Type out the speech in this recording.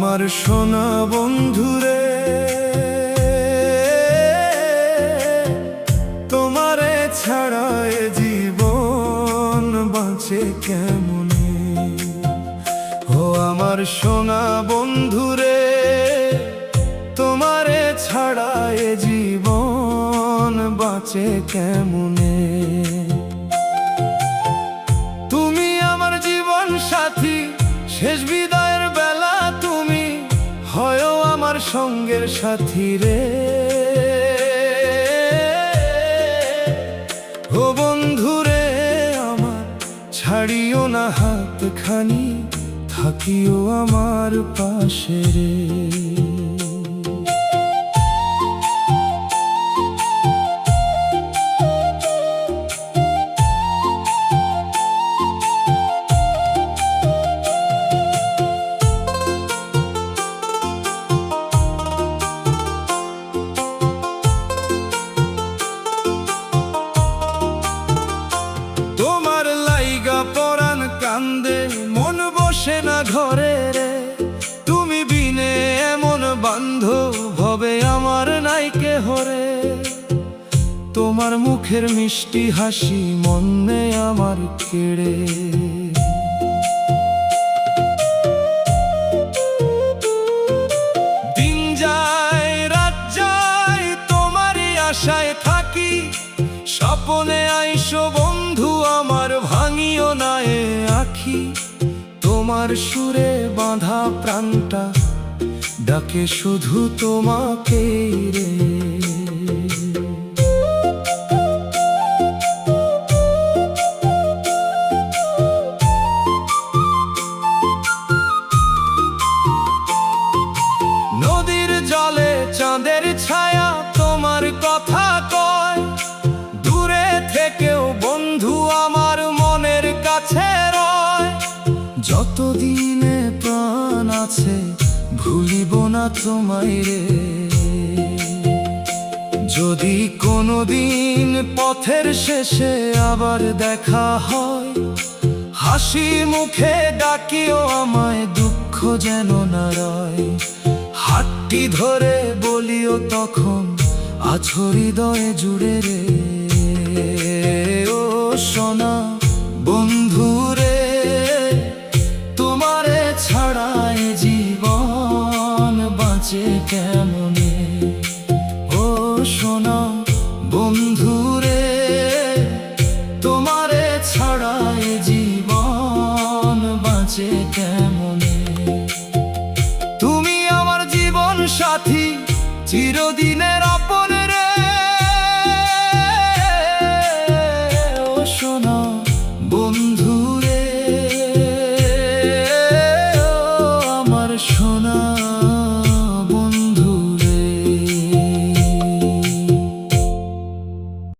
আমার সোনা বন্ধুরে, তোমারে ছাড়া এ জীবন বাঁচে কেমনে। ও আমার সোনা বন্ধুরে, তোমারে ছাড়া এ জীবন বাঁচে কেমনে। তুমি আমার জীবন সাথী, শেষ বিদায়ের বেলা তুমি হয় আমার সঙ্গের সাথী রে। ও বন্ধুরে আমার, ছাড়িও না হাতখানি, থাকিও আমার পাশে রে। তোমার লাইগা পরাণ কান্দে, মন বসে না ঘরে রে। তুমি বিনে এমন বান্ধব হবে আমার নাই কেহ রে। তোমার মুখের মিষ্টি হাসি মনে আমার কেড়ে। দিন যায় রাত যায় তোমারই আশায় থাকি, স্বপ্নে আইসো বন্ধু আমার, ভাঙিও না এ আখি। তোমার সুরে বাঁধা প্রাণটা ডাকে শুধু তোমাকে রে। নদীর জলে চাঁদের ছায়া তোমার কথা কয়, দূরে থেকেও বন্ধু আমার মনের কাছে রয়। যতদিনে প্রাণ আছে ভুলিব না তোমায় রে। যদি কোনোদিন পথের শেষে আবার দেখা হয়, হাসি মুখে ডাকিও আমায়, দুঃখ যেন না রয়। হাতটি ধরে বলিও তখন আছো হৃদয়ে জুড়ে রে। ও সোনা বন্ধুরে, তোমারে ছাড়া এ জীবন বাঁচে কেমনে। ও সোনা বন্ধুরে, তোমারে ছাড়া এ জীবন বাঁচে কেমনে। তুমি আমার জীবন সাথী, চিরদিনের আপন রে। ও সোনা বন্ধুরে, ও আমার সোনা।